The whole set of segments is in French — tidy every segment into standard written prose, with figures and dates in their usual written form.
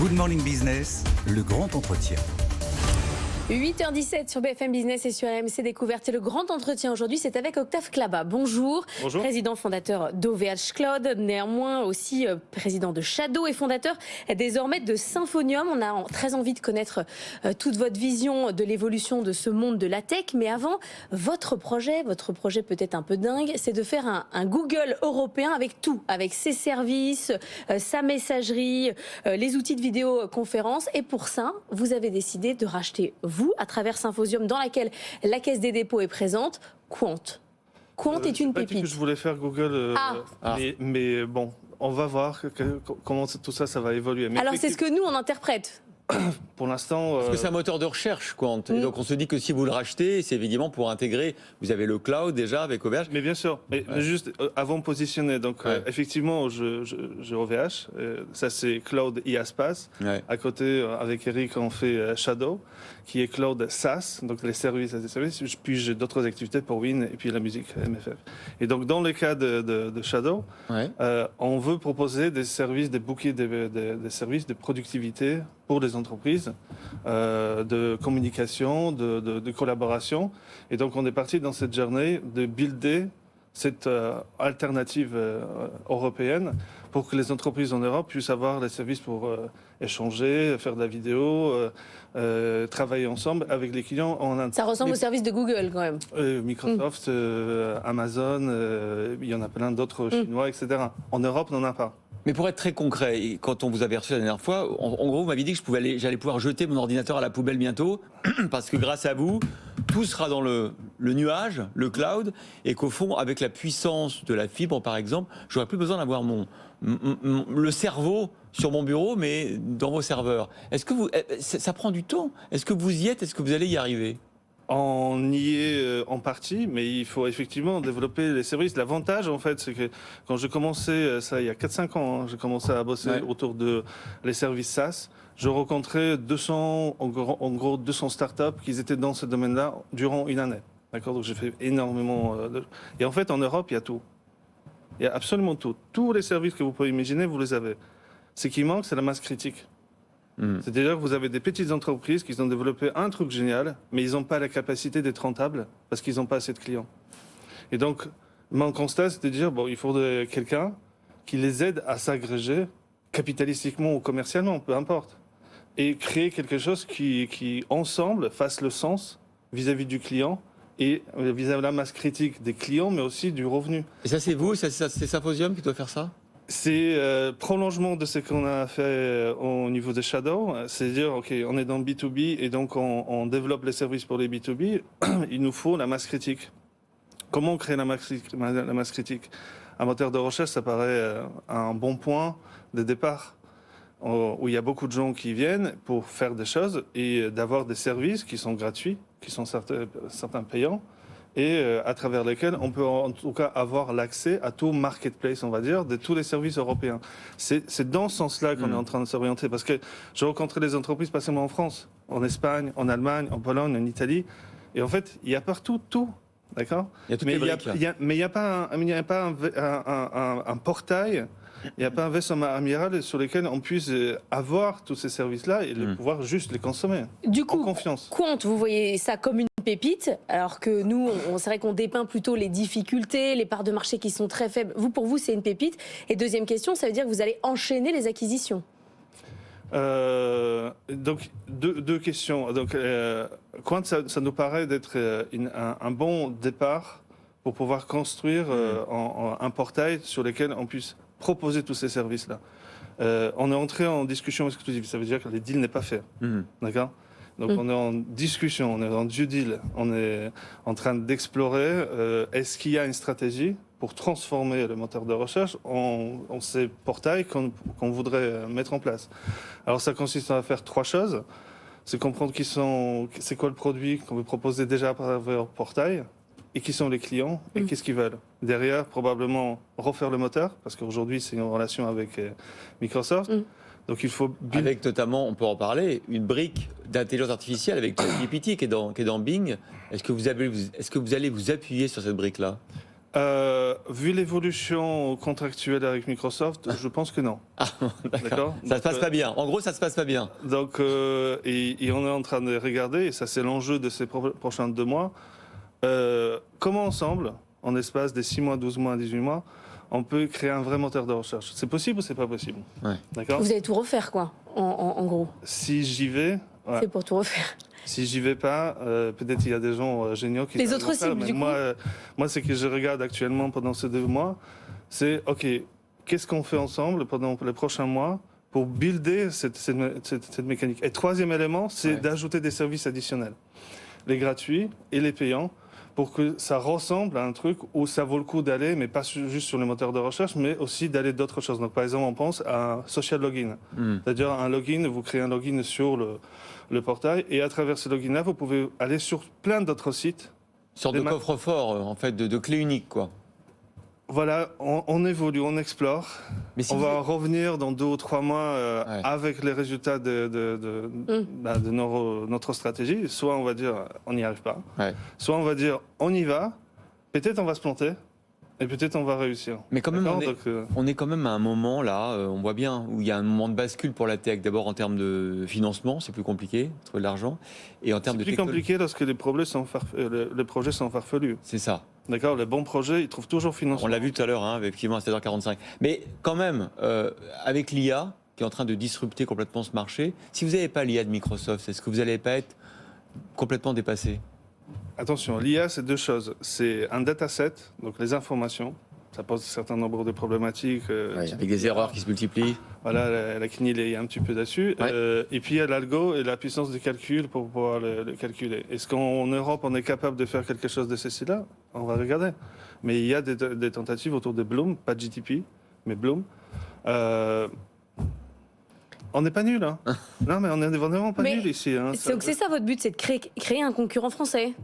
Good Morning Business, le grand entretien. 8h17 sur BFM Business et sur RMC Découverte. Et le grand entretien aujourd'hui, c'est avec Octave Klaba. Bonjour. Bonjour. Président fondateur d'OVH Cloud, néanmoins aussi président de Shadow et fondateur désormais de Symfonium. On a très envie de connaître toute votre vision de l'évolution de ce monde de la tech. Mais avant, votre projet peut-être un peu dingue, c'est de faire un Google européen avec tout, avec ses services, sa messagerie, les outils de vidéoconférence. Et pour ça, vous avez décidé de racheter vous, à travers Symfosium, dans laquelle la Caisse des dépôts est présente, Quant. Quant est une pépite. Pas dit que je voulais faire Google, mais bon, on va voir comment tout ça va évoluer. Mais alors c'est ce que nous on interprète. Pour l'instant... Parce que c'est un moteur de recherche, Quant. Et donc on se dit que si vous le rachetez, c'est évidemment pour intégrer, vous avez le cloud déjà avec OVH. Mais bien sûr, mais juste avant de positionner, donc effectivement, j'ai OVH, ça c'est Cloud IaaS. À côté, avec Eric, on fait Shadow, qui est Cloud SaaS, donc les services as a service, puis j'ai d'autres activités pour Win et puis la musique MFF. Et donc dans le cas de Shadow, on veut proposer des services, des bouquets, des services de productivité pour les entreprises, de communication, de collaboration. Et donc, on est parti dans cette journée de builder cette alternative européenne pour que les entreprises en Europe puissent avoir les services pour échanger, faire de la vidéo, travailler ensemble avec les clients en Inde. Ça ressemble aux services de Google quand même. Microsoft, Amazon, il y en a plein d'autres chinois, etc. En Europe, on n'en a pas. Mais pour être très concret, quand on vous avait reçu la dernière fois, en gros, vous m'aviez dit que j'allais pouvoir jeter mon ordinateur à la poubelle bientôt, parce que grâce à vous, tout sera dans le nuage, le cloud, et qu'au fond, avec la puissance de la fibre, par exemple, j'aurais plus besoin d'avoir le cerveau sur mon bureau, mais dans vos serveurs. Est-ce que ça prend du temps? Est-ce que vous y êtes? Est-ce que vous allez y arriver? On y est en partie, mais il faut effectivement développer les services. L'avantage, en fait, c'est que quand j'ai commencé, ça il y a 4-5 ans, j'ai commencé à bosser autour de les services SaaS, je rencontrais 200, en gros 200 startups qui étaient dans ce domaine-là durant une année. D'accord? Donc j'ai fait énormément Et en fait, en Europe, il y a tout. Il y a absolument tout. Tous les services que vous pouvez imaginer, vous les avez. Ce qui manque, c'est la masse critique. C'est-à-dire que vous avez des petites entreprises qui ont développé un truc génial, mais ils n'ont pas la capacité d'être rentables parce qu'ils n'ont pas assez de clients. Et donc, mon constat, c'est de dire, bon, il faudrait quelqu'un qui les aide à s'agréger capitalistiquement ou commercialement, peu importe, et créer quelque chose qui ensemble, fasse le sens vis-à-vis du client et vis-à-vis de la masse critique des clients, mais aussi du revenu. Et ça, c'est vous? C'est Symfosium qui doit faire ça? C'est prolongement de ce qu'on a fait au niveau de Shadow. C'est-à-dire, OK, on est dans B2B et donc on développe les services pour les B2B. Il nous faut la masse critique. Comment créer la masse critique? Un moteur de recherche, ça paraît un bon point de départ où il y a beaucoup de gens qui viennent pour faire des choses et d'avoir des services qui sont gratuits, qui sont certains payants, et à travers lesquels on peut en tout cas avoir l'accès à tout marketplace, on va dire, de tous les services européens. C'est dans ce sens-là qu'on est en train de s'orienter, parce que j'ai rencontré des entreprises, pas seulement en France, en Espagne, en Allemagne, en Pologne, en Italie, et en fait, il y a partout tout, d'accord? Il y a toutes les briques. Mais il n'y a pas un portail, il n'y a pas un vaisseau amiral sur lequel on puisse avoir tous ces services-là et pouvoir juste les consommer. Du coup, en confiance. Quant, vous voyez ça comme une pépite, alors que nous, c'est vrai qu'on dépeint plutôt les difficultés, les parts de marché qui sont très faibles. Pour vous, c'est une pépite. Et deuxième question, ça veut dire que vous allez enchaîner les acquisitions. Donc, deux questions. Donc, Quant, ça nous paraît d'être un bon départ pour pouvoir construire un portail sur lequel on puisse proposer tous ces services-là. On est entré en discussion exclusive, ça veut dire que le deal n'est pas fait. D'accord? Donc on est en discussion, on est en due deal, on est en train d'explorer est-ce qu'il y a une stratégie pour transformer le moteur de recherche en ces portails qu'on voudrait mettre en place. Alors ça consiste à faire 3 choses. C'est comprendre c'est quoi le produit qu'on veut proposer déjà à travers le portail, et qui sont les clients et qu'est-ce qu'ils veulent. Derrière, probablement refaire le moteur, parce qu'aujourd'hui, c'est une relation avec Microsoft. Donc il faut... Avec notamment, on peut en parler, une brique d'intelligence artificielle avec ChatGPT qui est dans Bing. Est-ce que vous allez vous appuyer sur cette brique-là? Vu l'évolution contractuelle avec Microsoft, je pense que non. Ah, d'accord. Ça se passe pas bien. En gros, ça se passe pas bien. Donc, et on est en train de regarder, et ça c'est l'enjeu de ces prochains 2 mois, comment ensemble, en espace des 6 mois, 12 mois, 18 mois, on peut créer un vrai moteur de recherche. C'est possible ou c'est pas possible? Ouais. D'accord. Vous allez tout refaire, quoi, en gros. Si j'y vais, ouais. C'est pour tout refaire. Si j'y vais pas, peut-être il y a des gens géniaux qui... Les autres cibles, du coup. Moi, ce que je regarde actuellement pendant ces 2 mois, c'est, OK, qu'est-ce qu'on fait ensemble pendant les prochains mois pour builder cette mécanique? Et troisième élément, c'est d'ajouter des services additionnels, les gratuits et les payants, pour que ça ressemble à un truc où ça vaut le coup d'aller, mais pas juste sur les moteurs de recherche, mais aussi d'aller d'autres choses. Donc, par exemple, on pense à un social login. C'est-à-dire un login, vous créez un login sur le portail, et à travers ce login-là, vous pouvez aller sur plein d'autres sites. Une sorte de coffre-fort, en fait, de clé unique, quoi. Voilà, on évolue, on explore. Mais si on va revenir dans 2 ou 3 mois avec les résultats de notre stratégie. Soit on va dire on n'y arrive pas, soit on va dire on y va, peut-être on va se planter, et peut-être on va réussir. Mais quand même, on est quand même à un moment là, on voit bien, où il y a un moment de bascule pour la tech. D'abord en termes de financement, c'est plus compliqué, trouver de l'argent. Et en termes de plus compliqué lorsque les projets sont farfelus. C'est ça. D'accord, les bons projets, ils trouvent toujours financement. On l'a vu tout à l'heure, effectivement, à 7h45. Mais quand même, avec l'IA, qui est en train de disrupter complètement ce marché, si vous n'avez pas l'IA de Microsoft, est-ce que vous n'allez pas être complètement dépassé? Attention, l'IA, c'est 2 choses. C'est un dataset, donc les informations. Ça pose un certain nombre de problématiques. Avec des erreurs qui se multiplient. Voilà, la CNIL est un petit peu dessus. Et puis il y a l'algo et la puissance de calcul pour pouvoir le calculer. Est-ce qu'en Europe, on est capable de faire quelque chose de ceci-là? On va regarder. Mais il y a des tentatives autour de Bloom, pas GTP, mais Bloom. On n'est pas nul, hein. Non, mais on n'est vraiment pas nul ici. Hein. Donc c'est ça votre but, c'est de créer un concurrent français?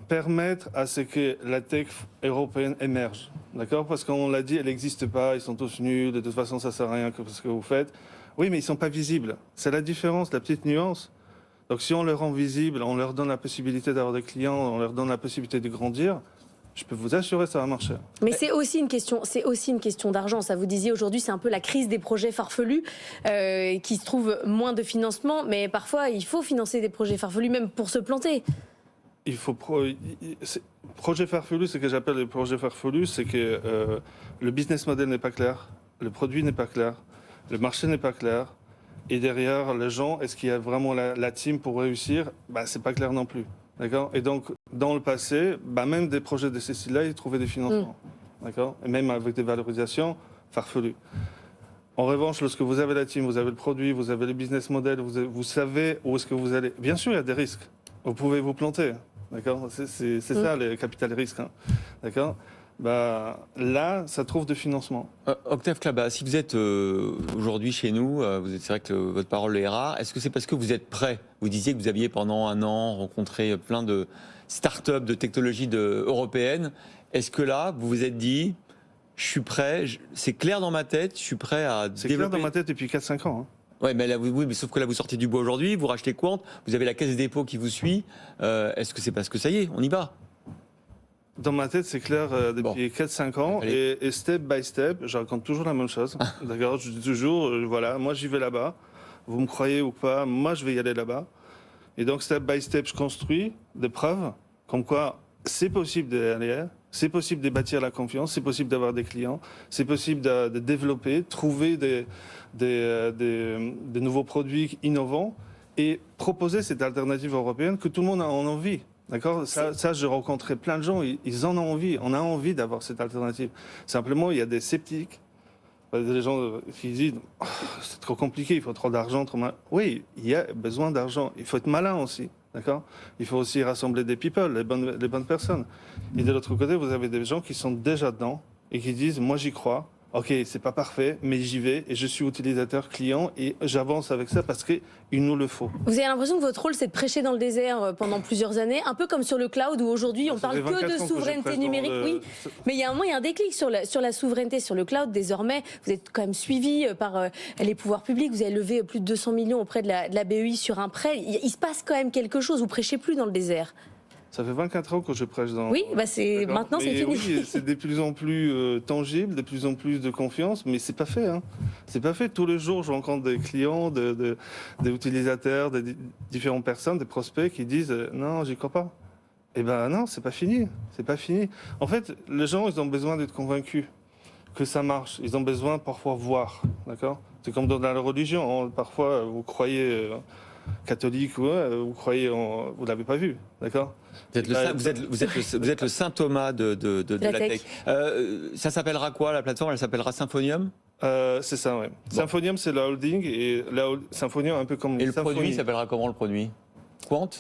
Permettre à ce que la tech européenne émerge. D'accord? Parce qu'on l'a dit, elle n'existe pas, ils sont tous nuls, de toute façon ça ne sert à rien que ce que vous faites. Oui, mais ils ne sont pas visibles. C'est la différence, la petite nuance. Donc si on les rend visibles, on leur donne la possibilité d'avoir des clients, on leur donne la possibilité de grandir, je peux vous assurer que ça va marcher. Mais c'est aussi une question d'argent. Ça, vous disiez aujourd'hui, c'est un peu la crise des projets farfelus qui se trouvent moins de financement, mais parfois il faut financer des projets farfelus même pour se planter. Il faut projet farfelu, ce que j'appelle le projet farfelu, c'est que le business model n'est pas clair, le produit n'est pas clair, le marché n'est pas clair, et derrière les gens, est-ce qu'il y a vraiment la team pour réussir? C'est pas clair non plus, d'accord? Et donc dans le passé, même des projets de ce style-là, ils trouvaient des financements, d'accord? Et même avec des valorisations farfelues. En revanche, lorsque vous avez la team, vous avez le produit, vous avez le business model, vous savez où est-ce que vous allez. Bien sûr, il y a des risques. Vous pouvez vous planter. D'accord, c'est ça le capital risque. Hein. D'accord. Là, ça trouve de financement. Octave Klaba, si vous êtes aujourd'hui chez nous, c'est vrai que votre parole est rare. Est-ce que c'est parce que vous êtes prêt? Vous disiez que vous aviez pendant 1 an rencontré plein de start-up, de technologies européennes. Est-ce que là, vous vous êtes dit, je suis prêt, c'est clair dans ma tête, je suis prêt à développer... C'est clair dans ma tête depuis 4-5 ans. Hein. Ouais, mais là, oui, mais sauf que là, vous sortez du bois aujourd'hui, vous rachetez Quant, vous avez la caisse des dépôts qui vous suit. Est-ce que c'est parce que ça y est, on y va? Dans ma tête, c'est clair depuis 4-5 ans. Et step by step, je raconte toujours la même chose. D'accord, je dis toujours, voilà, moi j'y vais là-bas. Vous me croyez ou pas, moi je vais y aller là-bas. Et donc, step by step, je construis des preuves comme quoi c'est possible d'aller, c'est possible de bâtir la confiance, c'est possible d'avoir des clients, c'est possible de développer, trouver des nouveaux produits innovants et proposer cette alternative européenne que tout le monde en a envie. D'accord, ça, j'ai rencontré plein de gens, ils en ont envie. On a envie d'avoir cette alternative. Simplement, il y a des sceptiques, des gens qui disent oh, c'est trop compliqué, il faut trop d'argent, trop mal. Oui, il y a besoin d'argent. Il faut être malin aussi. D'accord. Il faut aussi rassembler des people, les bonnes personnes. Et de l'autre côté, vous avez des gens qui sont déjà dedans et qui disent moi j'y crois. Ok, c'est pas parfait, mais j'y vais et je suis utilisateur client et j'avance avec ça parce qu'il nous le faut. Vous avez l'impression que votre rôle, c'est de prêcher dans le désert pendant plusieurs années, un peu comme sur le cloud où aujourd'hui on parle que de souveraineté numérique. Oui, mais il y a un moment, il y a un déclic sur la souveraineté sur le cloud. Désormais, vous êtes quand même suivi par les pouvoirs publics. Vous avez levé plus de 200 millions auprès de la BEI sur un prêt. Il se passe quand même quelque chose. Vous prêchez plus dans le désert. Ça fait 24 ans que je prêche dans... Oui, maintenant c'est fini. Oui, c'est de plus en plus tangible, de plus en plus de confiance, mais c'est pas fait. Hein. C'est pas fait. Tous les jours, je rencontre des clients, des utilisateurs, des différentes personnes, des prospects qui disent non, j'y crois pas. Eh ben non, c'est pas fini. C'est pas fini. En fait, les gens, ils ont besoin d'être convaincus que ça marche. Ils ont besoin parfois voir, d'accord. C'est comme dans la religion. Hein. Parfois, vous croyez catholique, vous croyez, vous l'avez pas vu, d'accord. Vous êtes le Saint Thomas de la tech. Ça s'appellera quoi la plateforme? Elle s'appellera Symfonium? C'est ça, oui. Bon. Symfonium, c'est la holding, et Symfonium, un peu comme et le produit s'appellera comment, le produit? Quant?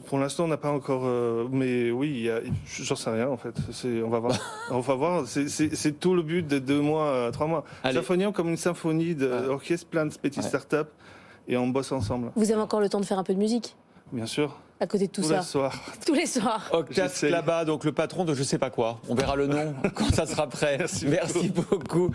Pour l'instant, on n'a pas encore. Mais oui, j'en sais rien en fait. On va voir. On va voir. C'est tout le but de 2 mois, 3 mois. Symfonium comme une symphonie d'orchestre, plein de petites startups, et on bosse ensemble. Vous avez encore le temps de faire un peu de musique? Bien sûr. À côté de tout ça. Tous les soirs. Octave Klaba, donc le patron de je sais pas quoi. On verra le nom quand ça sera prêt. Merci beaucoup.